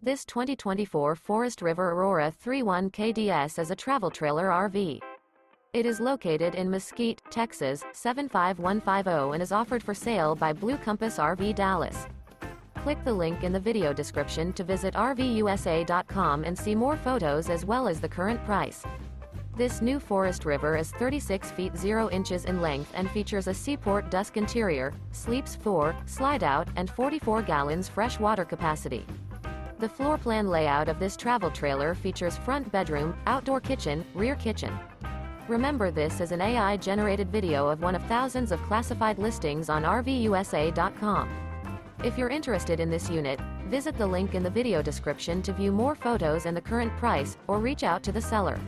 This 2024 Forest River Aurora 31 KDS is a travel trailer RV. It is located in Mesquite, Texas, 75150 and is offered for sale by Blue Compass RV Dallas. Click the link in the video description to visit RVUSA.com and see more photos as well as the current price. This new Forest River is 36 feet 0 inches in length and features a SEAPORT DUSK interior, sleeps 4, Slideout, and 44 gallons fresh water capacity. The floor plan layout of this travel trailer features front bedroom, outdoor kitchen, rear kitchen. Remember, this is an AI-generated video of one of thousands of classified listings on RVUSA.com. If you're interested in this unit, visit the link in the video description to view more photos and the current price, or reach out to the seller.